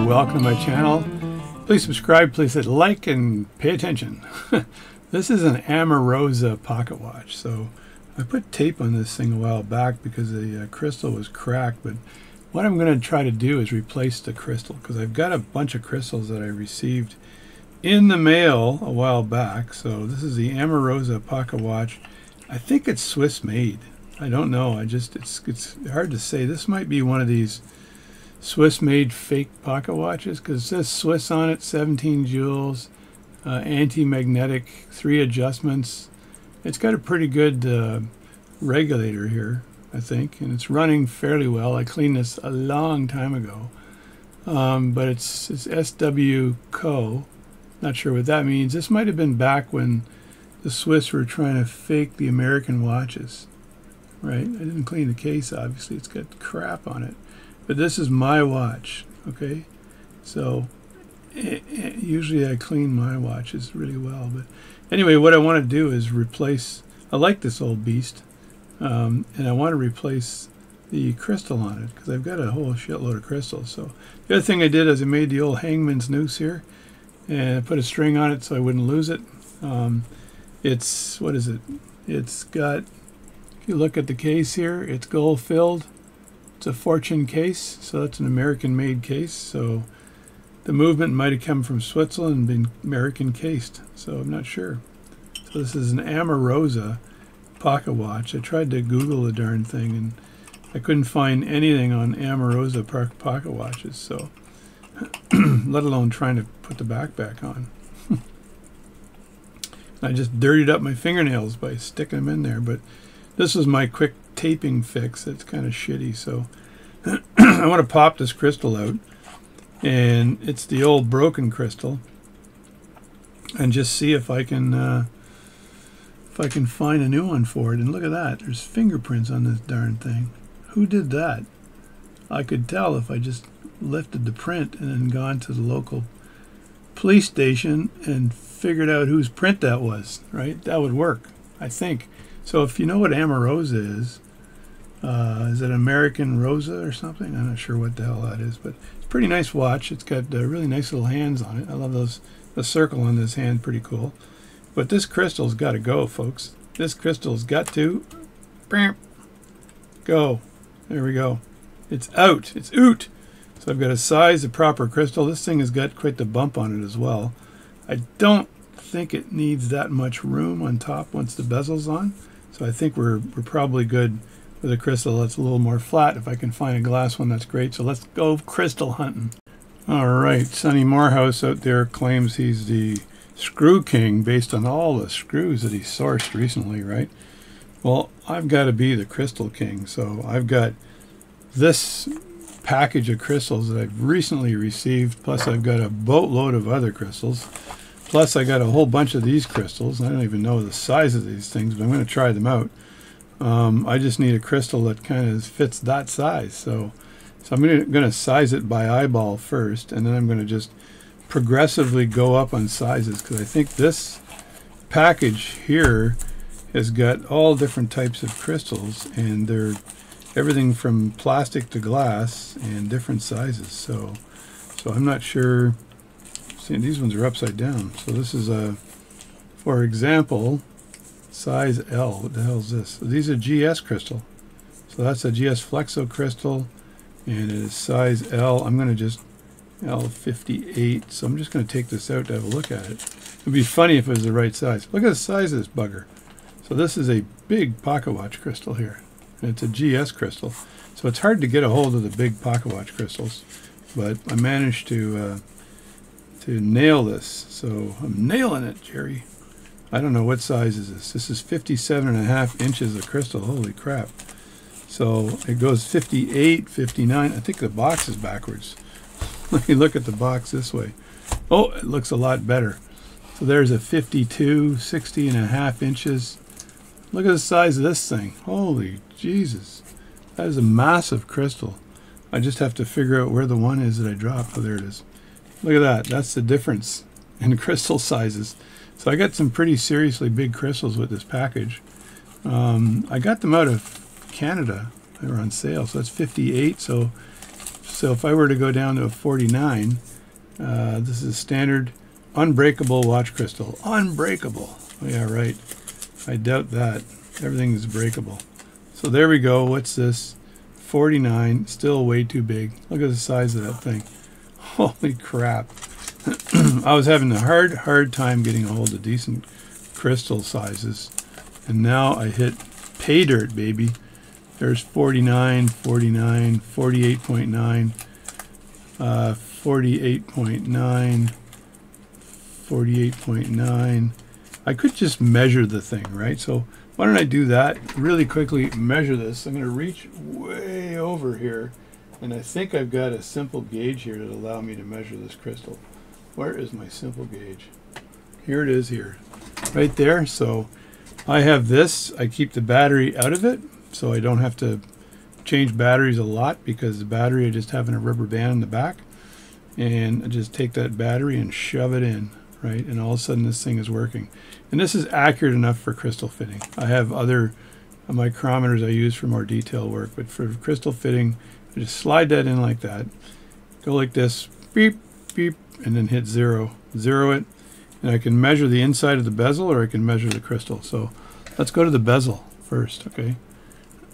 welcome to my channel. Please subscribe, please hit like, and pay attention. This is an Amarosa pocket watch. So I put tape on this thing a while back because the crystal was cracked, but what I'm going to try to do is replace the crystal, because I've got a bunch of crystals that I received in the mail a while back. So this is the Amarosa pocket watch. I think it's Swiss made. I don't know. It's hard to say. This might be one of these Swiss made fake pocket watches, because it says Swiss on it, 17 joules, anti-magnetic, 3 adjustments. It's got a pretty good regulator here, I think, and it's running fairly well. I cleaned this a long time ago, but it's SW Co. Not sure what that means. This might have been back when the Swiss were trying to fake the American watches, right? I didn't clean the case, obviously. It's got crap on it. But this is my watch, okay? So usually I clean my watches really well. But anyway, what I want to do is replace, I like this old beast, and I want to replace the crystal on it, because I've got a whole shitload of crystals. So the other thing I did is I made the old hangman's noose here, and I put a string on it so I wouldn't lose it. It's, what is it? It's got, if you look at the case here, it's gold filled. It's a Fortune case, so that's an American made case. So the movement might have come from Switzerland and been American cased, so I'm not sure. So this is an Amarosa pocket watch. I tried to Google the darn thing and I couldn't find anything on Amarosa pocket watches, so let alone trying to put the back on. I just dirtied up my fingernails by sticking them in there, but this is my quick taping fix. It's kind of shitty, so I want to pop this crystal out, and it's the old broken crystal, and just see if I can find a new one for it. And look at that, there's fingerprints on this darn thing. Who did that? I could tell if I just lifted the print and then gone to the local police station and figured out whose print that was, right? That would work, I think. So if you know what Amarosa is it American Rosa or something? I'm not sure what the hell that is, but it's a pretty nice watch. It's got really nice little hands on it. I love those, the circle on this hand, pretty cool. But this crystal's got to go, folks. This crystal's got to go. There we go. It's out. It's out. So I've got to size the proper crystal. This thing has got quite the bump on it as well. I don't think it needs that much room on top once the bezel's on. So I think we're probably good with a crystal that's a little more flat. If I can find a glass one, that's great. So let's go crystal hunting. All right, Sonny Morehouse out there claims he's the screw king based on all the screws that he sourced recently, right? Well, I've got to be the crystal king. So I've got this package of crystals that I've recently received, plus I've got a boatload of other crystals, plus I got a whole bunch of these crystals. I don't even know the size of these things, but I'm going to try them out. I just need a crystal that kind of fits that size. So I'm going to size it by eyeball first, and then I'm going to just progressively go up on sizes, because I think this package here has got all different types of crystals, and they're everything from plastic to glass and different sizes. So I'm not sure. See, these ones are upside down. So this is a, for example, size L. What the hell is this? So these are GS crystal. So that's a GS Flexo crystal, and it is size L. I'm going to just L58. So I'm just going to take this out to have a look at it. It'd be funny if it was the right size. Look at the size of this bugger. So this is a big pocket watch crystal here. And it's a GS crystal. So it's hard to get a hold of the big pocket watch crystals, but I managed to nail this. So I'm nailing it, Jerry. I don't know what size is this. This is 57.5 inches of crystal. Holy crap. So it goes 58, 59. I think the box is backwards. Let me look at the box this way. Oh, it looks a lot better. So there's a 52, 60.5 inches. Look at the size of this thing. Holy Jesus. That is a massive crystal. I just have to figure out where the one is that I dropped. Oh, there it is. Look at that. That's the difference in crystal sizes. So I got some pretty seriously big crystals with this package. I got them out of Canada. They were on sale. So that's 58. So So if I were to go down to a 49, this is a standard unbreakable watch crystal. Unbreakable. Oh, yeah, right. I doubt that. Everything is breakable. So there we go. What's this? 49. Still way too big. Look at the size of that thing. Holy crap. I was having a hard time getting a hold of decent crystal sizes. And now I hit pay dirt, baby. There's 49, 49, 48.9, 48.9, 48.9. I could just measure the thing, right? So why don't I do that really quickly, measure this. I'm going to reach way over here, and I think I've got a simple gauge here that allow me to measure this crystal. Where is my simple gauge? Here it is here, right there. So I have this. I keep the battery out of it, so I don't have to change batteries a lot, because the battery I just have in a rubber band in the back, and I just take that battery and shove it in, right? And all of a sudden this thing is working. And this is accurate enough for crystal fitting. I have other micrometers I use for more detail work, but for crystal fitting, I just slide that in like that, go like this, beep, beep, and then hit zero it, and I can measure the inside of the bezel, or I can measure the crystal. So let's go to the bezel first, okay?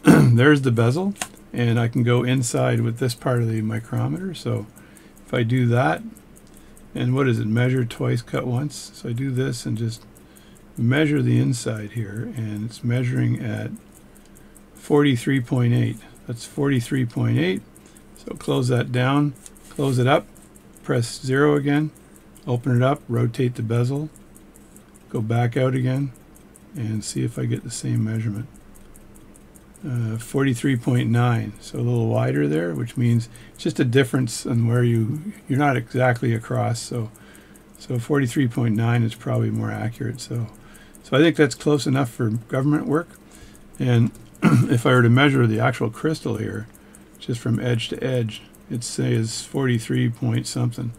There's the bezel, and I can go inside with this part of the micrometer. So if I do that, and what is it, measure twice, cut once. So I do this and just measure the inside here, and it's measuring at 43.8. That's 43.8. So close that down, close it up, press 0 again, open it up, rotate the bezel, go back out again, and see if I get the same measurement. 43.9, so a little wider there, which means it's just a difference in where you're not exactly across. So 43.9 is probably more accurate. So I think that's close enough for government work. And if I were to measure the actual crystal here, just from edge to edge, it says 43 point something,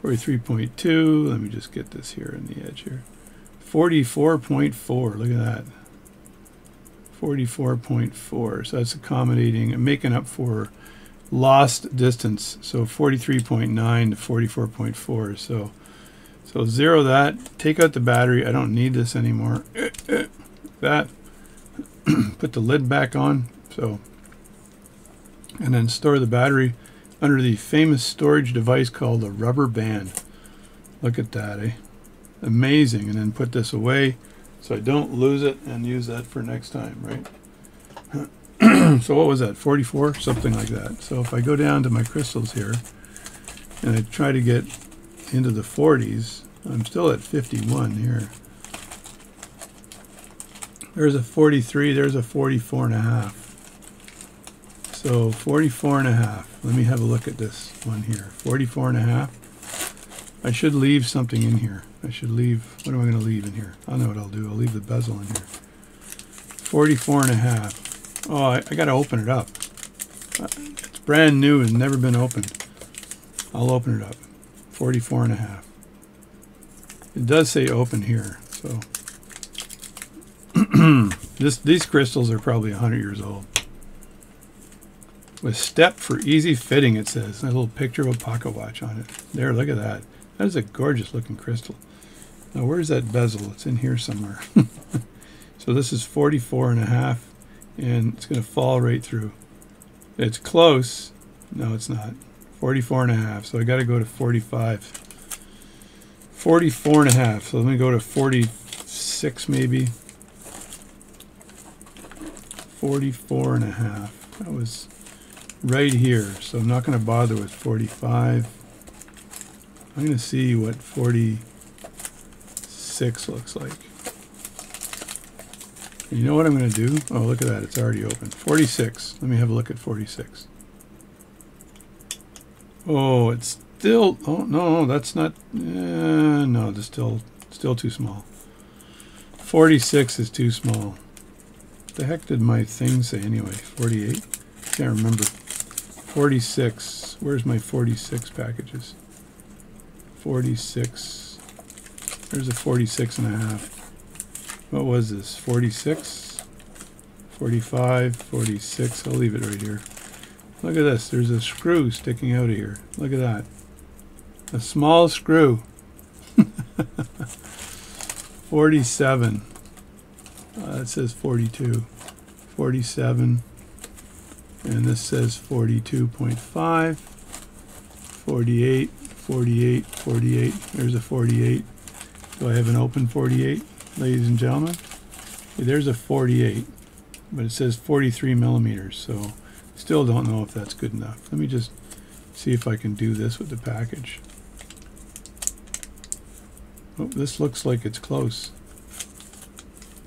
43.2. Let me just get this here in the edge here. 44.4. Look at that. 44.4. So that's accommodating and making up for lost distance. So 43.9 to 44.4. So zero that. Take out the battery. I don't need this anymore. That. Put the lid back on. So, and then store the battery under the famous storage device called a rubber band. Look at that, eh? Amazing. And then put this away so I don't lose it, and use that for next time, right? So what was that, 44? Something like that. So if I go down to my crystals here, and I try to get into the 40s, I'm still at 51 here. There's a 43, there's a 44.5. So 44.5. Let me have a look at this one here. 44.5. I should leave something in here. I should leave, what am I going to leave in here? I know what I'll do. I'll leave the bezel in here. 44.5. Oh, I got to open it up. It's brand new and never been opened. I'll open it up. 44.5. It does say open here. So these crystals are probably 100 years old. With step for easy fitting, it says. A little picture of a pocket watch on it. There, look at that. That is a gorgeous looking crystal. Now where's that bezel? It's in here somewhere. So this is 44.5, and it's going to fall right through. It's close. No, it's not. 44.5. So I got to go to 45. 44.5. So let me go to 46 maybe. 44.5. That was right here. So I'm not going to bother with 45. I'm going to see what 46 looks like. And you know what I'm going to do? Oh, look at that. It's already open. 46. Let me have a look at 46. Oh, it's still... Oh, no, that's not... no, it's still too small. 46 is too small. What the heck did my thing say anyway? 48? Can't remember. 46. Where's my 46 packages? 46. There's a 46.5. What was this? 46? 45, 46. I'll leave it right here. Look at this. There's a screw sticking out of here. Look at that. A small screw. 47. It says 42. 47. And this says 42.5. 48. 48. 48. There's a 48. Do I have an open 48, ladies and gentlemen? Okay, there's a 48. But it says 43 millimeters. So still don't know if that's good enough. Let me just see if I can do this with the package. Oh, this looks like it's close.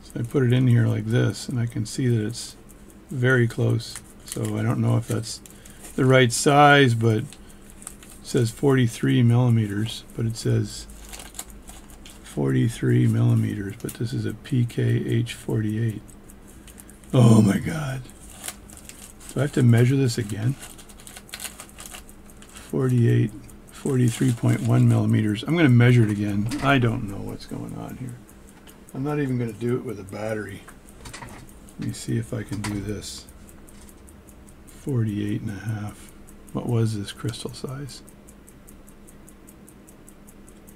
So I put it in here like this, and I can see that it's very close. So I don't know if that's the right size, but it says 43 millimeters, but it says 43 millimeters, but this is a PKH48. Oh my God. Do I have to measure this again? 48, 43.1 millimeters. I'm going to measure it again. I don't know what's going on here. I'm not even going to do it with a battery. Let me see if I can do this. 48.5. What was this crystal size?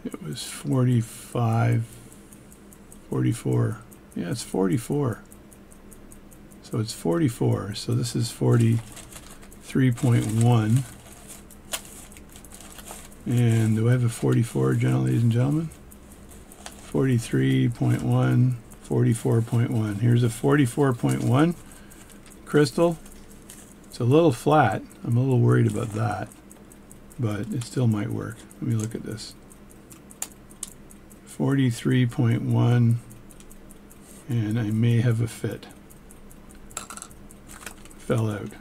It was 45, 44. Yeah, it's 44. So it's 44. So this is 43.1. And do I have a 44, ladies and gentlemen? 43.1, 44.1. Here's a 44.1 crystal. It's a little flat. I'm a little worried about that, but it still might work. Let me look at this. 43.1, and I may have a fit. Fell out.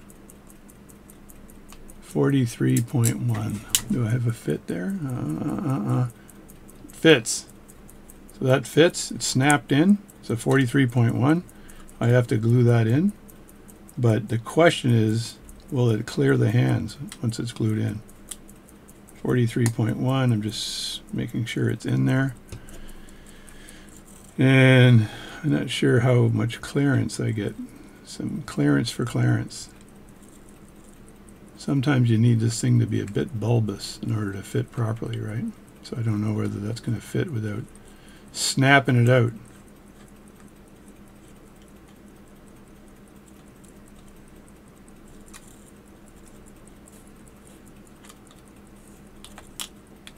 43.1. Do I have a fit there? Fits. So that fits. It's snapped in. It's a 43.1. I have to glue that in. But the question is, will it clear the hands once it's glued in? 43.1. I'm just making sure it's in there. And I'm not sure how much clearance I get. Some clearance for clarence. Sometimes you need this thing to be a bit bulbous in order to fit properly, right? So I don't know whether that's going to fit without snapping it out.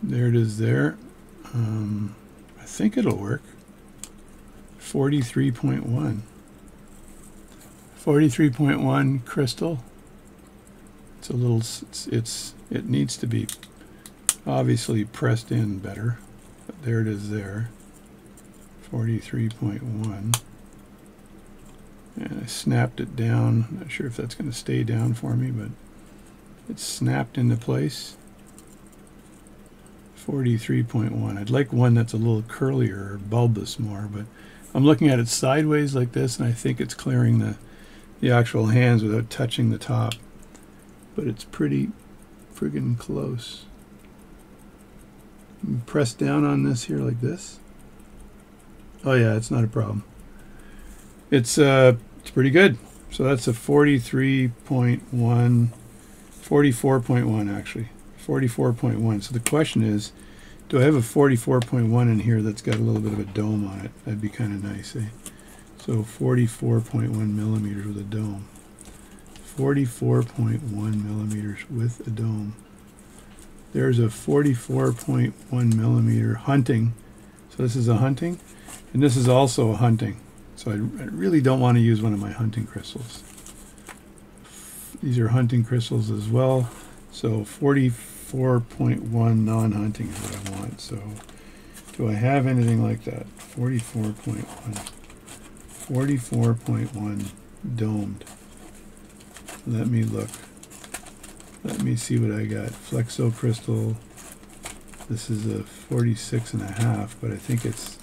There it is there. I think it'll work. 43.1. 43.1 crystal. It's a little, it needs to be obviously pressed in better, but there it is there. 43.1. And I snapped it down. I'm not sure if that's going to stay down for me, but it's snapped into place. 43.1. I'd like one that's a little curlier or bulbous more, but I'm looking at it sideways like this, and I think it's clearing the actual hands without touching the top. But it's pretty friggin' close. Press down on this here like this. Oh yeah, it's not a problem. It's pretty good. So that's a 43.1, 44.1 actually. 44.1. So the question is, do I have a 44.1 in here that's got a little bit of a dome on it? That'd be kind of nice, eh? So 44.1 millimeters with a dome. 44.1 millimeters with a dome. There's a 44.1 millimeter hunting. So this is a hunting, and this is also a hunting. So I really don't want to use one of my hunting crystals. These are hunting crystals as well. So 44.1 non-hunting is what I want. So do I have anything like that? 44.1. 44.1 domed. Let me look. Let me see what I got. Flexo crystal. This is a 46.5, but I think it's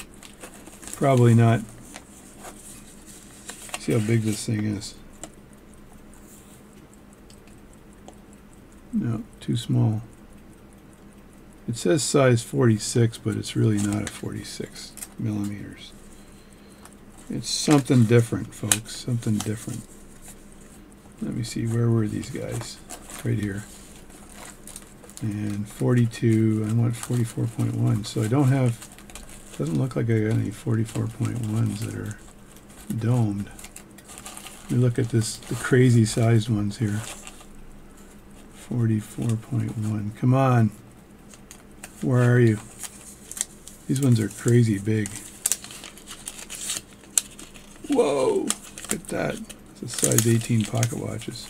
probably not. See how big this thing is. No, too small. It says size 46, but it's really not a 46 millimeters. It's something different, folks. Something different. Let me see, where were these guys? right here. And 42, I want 44.1. So I don't have, doesn't look like I got any 44.1s that are domed. Let me look at this, the crazy sized ones here. 44.1. Come on. Where are you? These ones are crazy big. Whoa! Look at that. It's a size 18 pocket watches.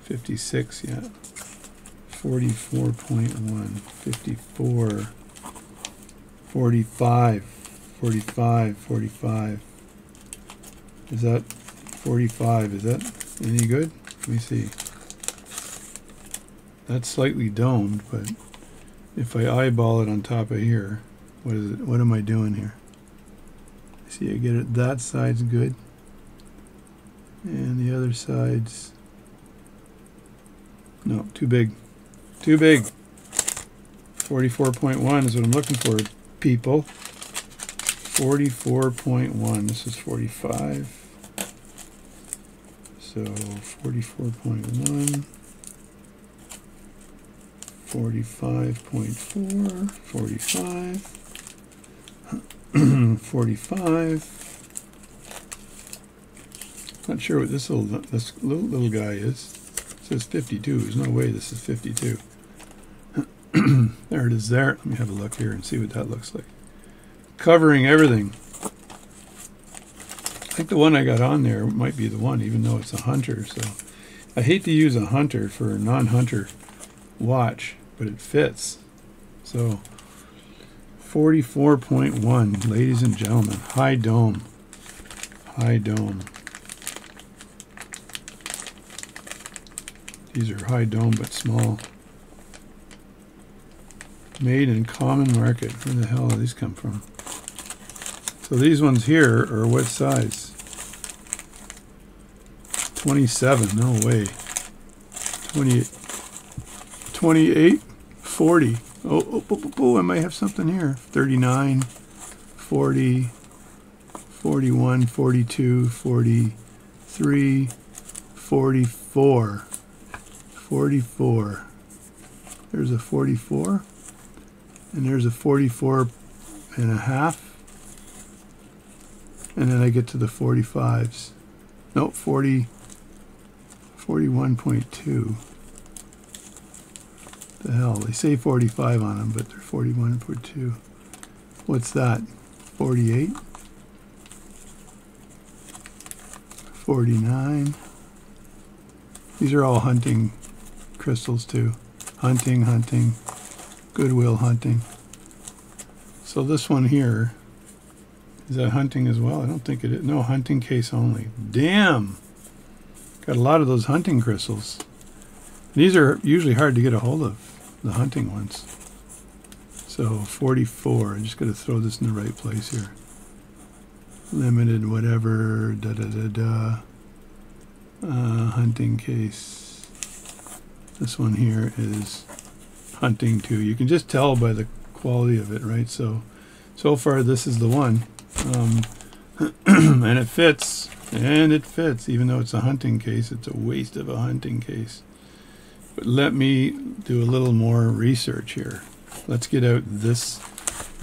56, yeah. 44.1. 54. 45. 45. 45. Is that 45? Is that any good? Let me see. That's slightly domed, but if I eyeball it on top of here, what is it? What am I doing here? See, I get it. That side's good, and the other side's no, too big. Too big. 44.1 is what I'm looking for, people. 44.1. This is 45. So 44.1. 45.4, 45, 45. Not sure what this little guy is. It says 52. There's no way this is 52. There it is there. Let me have a look here and see what that looks like. Covering everything. I think the one I got on there might be the one, even though it's a Hunter. So I hate to use a Hunter for a non-Hunter watch, but it fits. So 44.1, ladies and gentlemen, high dome. High dome. These are high dome but small. Made in common market. Where the hell do these come from? So these ones here are what size? 27, no way. 28. 28, 40. Oh, I might have something here. 39, 40, 41, 42, 43, 44. 44. There's a 44. And there's a 44 and a half. And then I get to the 45s. No, 40, 41.2. The hell, they say 45 on them, but they're 41.2. What's that? 48, 49. These are all hunting crystals too. Hunting, Goodwill hunting. So this one here, is that hunting as well? I don't think it is. No, hunting case only. Damn! Got a lot of those hunting crystals. These are usually hard to get a hold of, the hunting ones. So 44, I just got to throw this in the right place here. Limited whatever, hunting case. This one here is hunting too. You can just tell by the quality of it, right? So far this is the one. And it fits, even though it's a hunting case. It's a waste of a hunting case. But let me do a little more research here. Let's get out this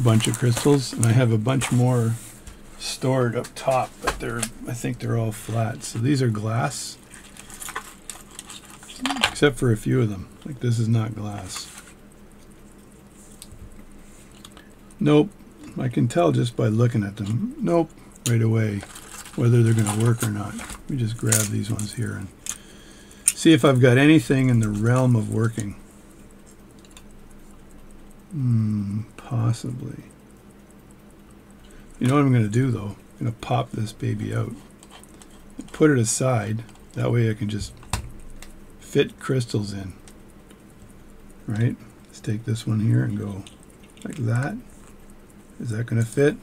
bunch of crystals, and I have a bunch more stored up top, but I think they're all flat. So these are glass, except for a few of them. Like this is not glass. Nope, I can tell just by looking at them. Nope, right away, whether they're going to work or not. Let me just grab these ones here and see if I've got anything in the realm of working. Possibly. You know what I'm going to do though? I'm going to pop this baby out and put it aside. That way I can just fit crystals in. Right? Let's take this one here and go like that. Is that going to fit?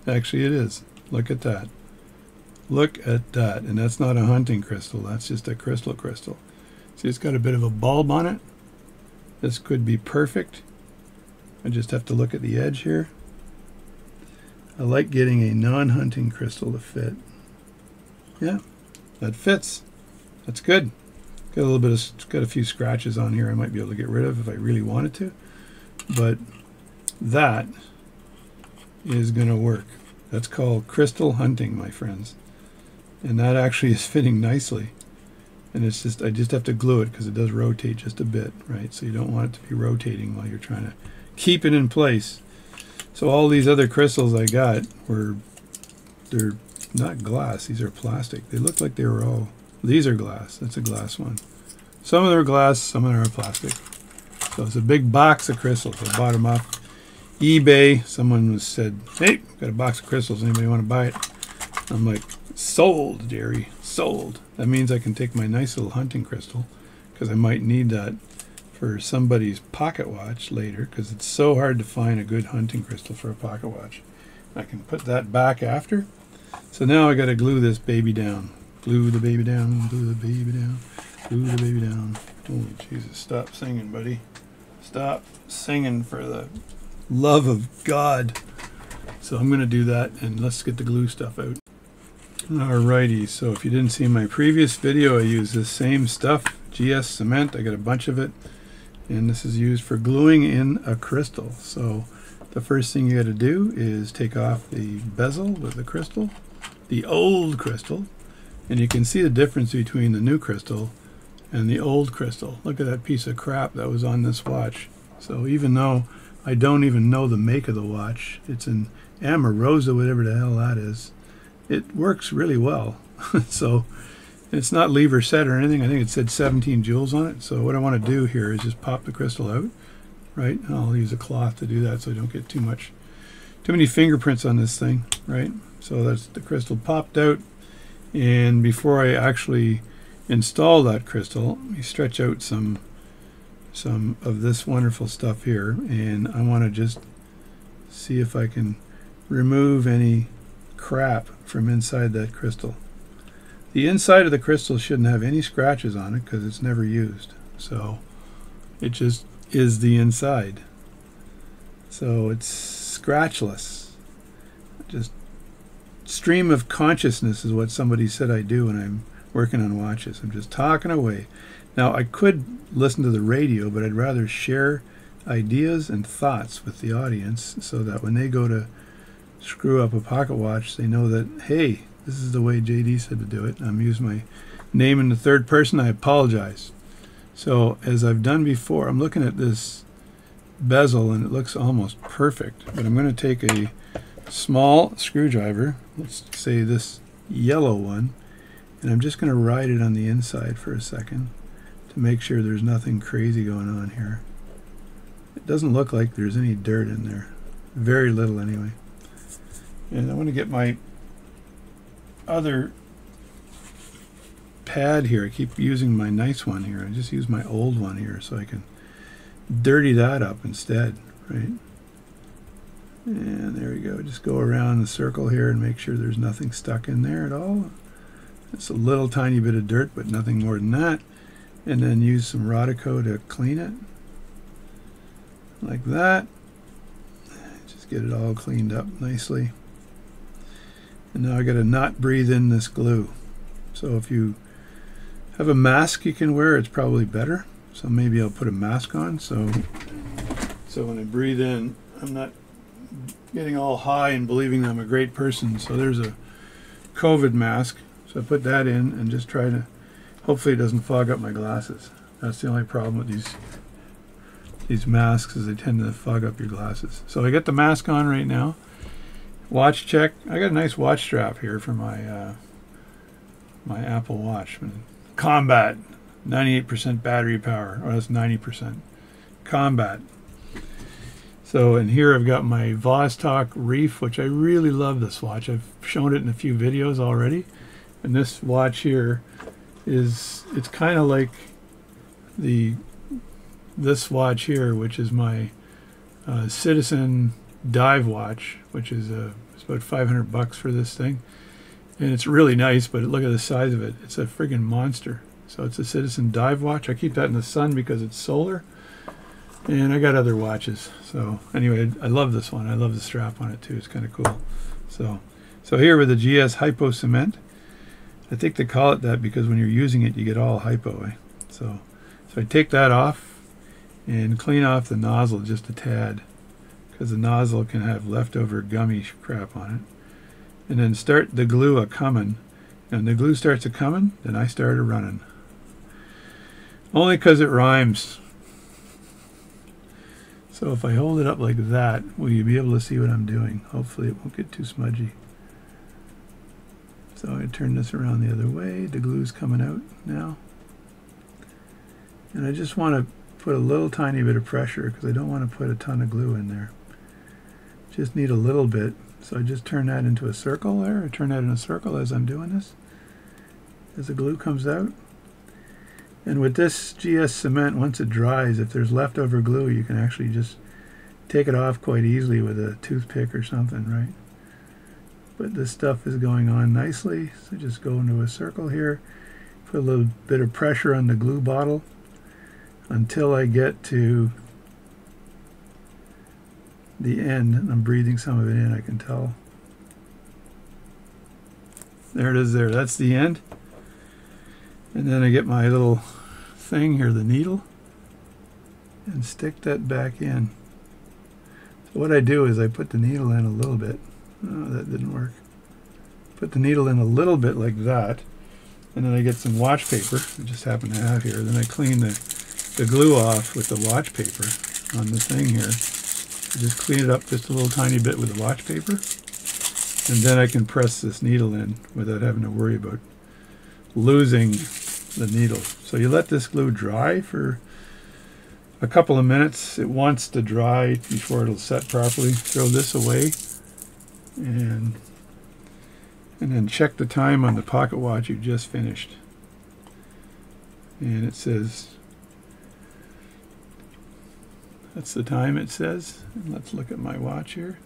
Actually it is. Look at that. Look at that. And that's not a hunting crystal. That's just a crystal. See, it's got a bit of a bulb on it. This could be perfect. I just have to look at the edge here. I like getting a non-hunting crystal to fit. Yeah, that fits. That's good. Got a little bit of, got a few scratches on here I might be able to get rid of if I really wanted to, but that is going to work. That's called crystal hunting, my friends, and that actually is fitting nicely. And it's just, I just have to glue it because it does rotate just a bit, right? So you don't want it to be rotating while you're trying to keep it in place. So all these other crystals I got were, they're not glass, these are plastic. They look like they were all, these are glass, that's a glass one. Some of them are glass, some of them are plastic. So it's a big box of crystals. I bought them off eBay. Someone said, hey, got a box of crystals, anybody want to buy it? I'm like, sold, Jerry, sold. That means I can take my nice little hunting crystal, because I might need that for somebody's pocket watch later, because it's so hard to find a good hunting crystal for a pocket watch. I can put that back after. So now I got to glue this baby down. Glue the baby down, glue the baby down, glue the baby down. Holy Jesus, stop singing, buddy. Stop singing, for the love of God. So I'm going to do that, and let's get the glue stuff out. Alrighty, so if you didn't see my previous video, I used this same stuff, GS cement. I got a bunch of it, and this is used for gluing in a crystal. So the first thing you got to do is take off the bezel with the crystal, the old crystal, and you can see the difference between the new crystal and the old crystal. Look at that piece of crap that was on this watch. So even though I don't even know the make of the watch, it's an Amorosa, whatever the hell that is, it works really well. So it's not lever set or anything. I think it said 17 joules on it. So what I want to do here is just pop the crystal out, right? I'll use a cloth to do that so I don't get too many fingerprints on this thing, right? So that's the crystal popped out. And before I actually install that crystal, let me stretch out some of this wonderful stuff here, and I want to just see if I can remove any crap from inside that crystal. The inside of the crystal shouldn't have any scratches on it because it's never used, so it just is the inside. So it's scratchless. Just stream of consciousness is what somebody said I do when I'm working on watches. I'm just talking away. Now I could listen to the radio, but I'd rather share ideas and thoughts with the audience so that when they go to screw up a pocket watch, they know that, hey, this is the way JD said to do it. I'm using my name in the third person. I apologize. So as I've done before, I'm looking at this bezel and it looks almost perfect, but I'm going to take a small screwdriver, let's say this yellow one, and I'm just going to ride it on the inside for a second to make sure there's nothing crazy going on here. It doesn't look like there's any dirt in there, very little anyway. And I want to get my other pad here. I keep using my nice one here. I just use my old one here so I can dirty that up instead, right? And there we go. Just go around the circle here and make sure there's nothing stuck in there at all. It's a little tiny bit of dirt, but nothing more than that. And then use some Rodico to clean it. Like that. Just get it all cleaned up nicely. And now I got to not breathe in this glue. So if you have a mask you can wear, it's probably better. So maybe I'll put a mask on. So when I breathe in, I'm not getting all high and believing I'm a great person. So there's a COVID mask. So I put that in and just try to, hopefully it doesn't fog up my glasses. That's the only problem with these masks, is they tend to fog up your glasses. So I got the mask on right now. Watch check. I got a nice watch strap here for my my Apple Watch. Combat, 98% battery power, or that's 90%. Combat. So in here I've got my Vostok Reef, which I really love this watch. I've shown it in a few videos already. And this watch here is, it's kind of like this watch here, which is my Citizen dive watch, which is it's about $500 for this thing, and it's really nice. But look at the size of it; it's a friggin' monster. So it's a Citizen dive watch. I keep that in the sun because it's solar, and I got other watches. So anyway, I love this one. I love the strap on it too. It's kind of cool. So here with the GS Hypo Cement, I think they call it that because when you're using it, you get all hypo. So I take that off and clean off the nozzle just a tad, because the nozzle can have leftover gummy crap on it. And then start the glue a-coming. And the glue starts a-coming, then I start a-running. Only because it rhymes. So if I hold it up like that, will you be able to see what I'm doing? Hopefully it won't get too smudgy. So I turn this around the other way. The glue's coming out now. And I just want to put a little tiny bit of pressure because I don't want to put a ton of glue in there. Just need a little bit. So I just turn that into a circle there. I turn that in a circle as I'm doing this, as the glue comes out. And with this GS cement, once it dries, if there's leftover glue, you can actually just take it off quite easily with a toothpick or something, right? But this stuff is going on nicely, so just go into a circle here, put a little bit of pressure on the glue bottle until I get to the end. I'm breathing some of it in, I can tell. There it is there, that's the end. And then I get my little thing here, the needle, and stick that back in. So what I do is I put the needle in a little bit. Oh, that didn't work. Put the needle in a little bit like that, and then I get some watch paper I just happen to have here. Then I clean the glue off with the watch paper on the thing here. I just clean it up just a little tiny bit with the watch paper, and then I can press this needle in without having to worry about losing the needle. So you let this glue dry for a couple of minutes. It wants to dry before it'll set properly. Throw this away and then check the time on the pocket watch you just finished. And it says, that's the time it says. And let's look at my watch here.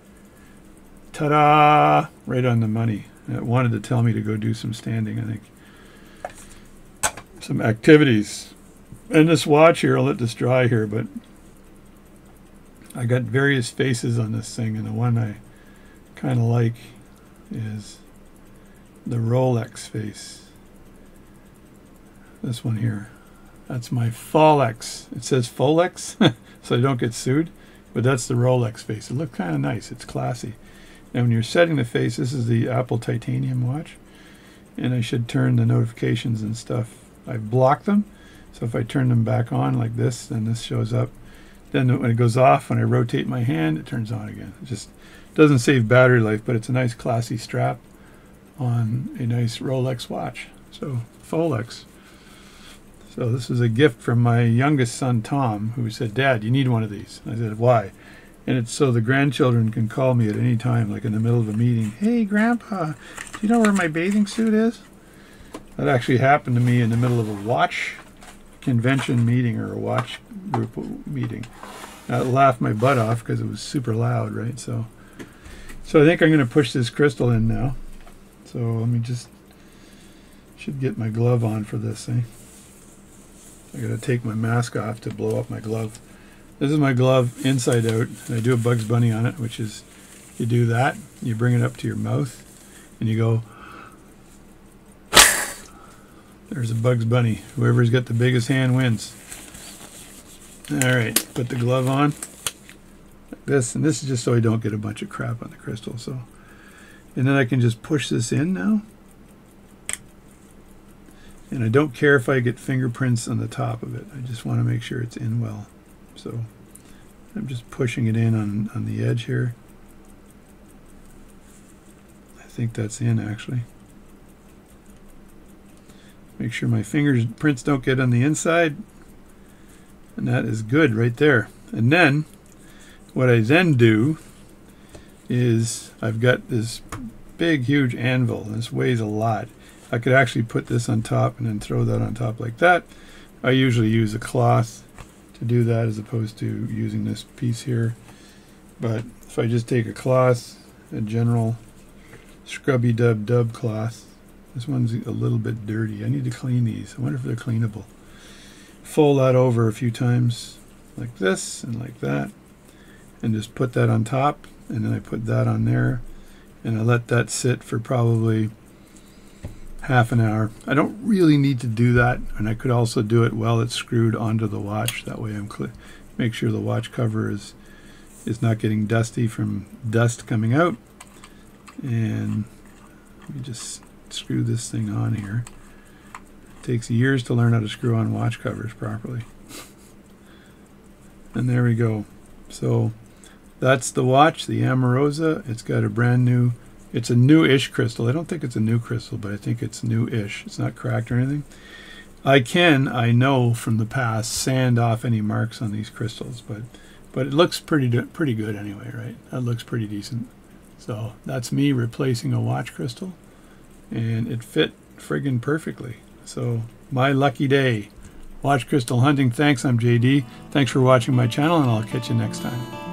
Ta-da! Right on the money. It wanted to tell me to go do some standing, I think. Some activities. And this watch here, I'll let this dry here, but I got various faces on this thing, and the one I kind of like is the Rolex face. This one here. That's my Folex. It says Folex, so I don't get sued, but that's the Rolex face. It looks kind of nice. It's classy. Now when you're setting the face, this is the Apple Titanium watch, and I should turn the notifications and stuff. I've blocked them, so if I turn them back on like this, then this shows up. Then when it goes off, when I rotate my hand, it turns on again. It just doesn't save battery life, but it's a nice classy strap on a nice Rolex watch. So Folex. So this is a gift from my youngest son Tom, who said, "Dad, you need one of these." I said, "Why?" And it's so the grandchildren can call me at any time, like in the middle of a meeting. "Hey Grandpa, do you know where my bathing suit is?" That actually happened to me in the middle of a watch convention meeting, or a watch group meeting. I laughed my butt off because it was super loud, right? So I think I'm going to push this crystal in now. So let me just, should get my glove on for this thing. I got to take my mask off to blow up my glove. This is my glove inside out, and I do a Bugs Bunny on it, which is, you do that, you bring it up to your mouth, and you go, there's a Bugs Bunny. Whoever's got the biggest hand wins. Alright, put the glove on. Like this, and this is just so I don't get a bunch of crap on the crystal. So, and then I can just push this in now. And I don't care if I get fingerprints on the top of it. I just want to make sure it's in well. So I'm just pushing it in on the edge here. I think that's in actually. Make sure my fingerprints don't get on the inside. And that is good right there. And then, what I then do is, I've got this big, huge anvil. This weighs a lot. I could actually put this on top and then throw that on top like that. I usually use a cloth to do that as opposed to using this piece here. But if I just take a cloth, a general scrubby dub cloth, this one's a little bit dirty. I need to clean these. I wonder if they're cleanable. Fold that over a few times like this and like that, and just put that on top, and then I put that on there, and I let that sit for probably half an hour. I don't really need to do that, and I could also do it while it's screwed onto the watch. That way I'm make sure the watch cover is not getting dusty from dust coming out. And let me just screw this thing on here. It takes years to learn how to screw on watch covers properly. And there we go. So that's the watch, the Amorosa. It's got a brand new, it's a new-ish crystal. I don't think it's a new crystal, but I think it's new-ish. It's not cracked or anything. I know from the past, sand off any marks on these crystals, but it looks pretty good anyway, right? That looks pretty decent. So that's me replacing a watch crystal, and it fit friggin' perfectly. So my lucky day. Watch crystal hunting. Thanks, I'm JD. Thanks for watching my channel, and I'll catch you next time.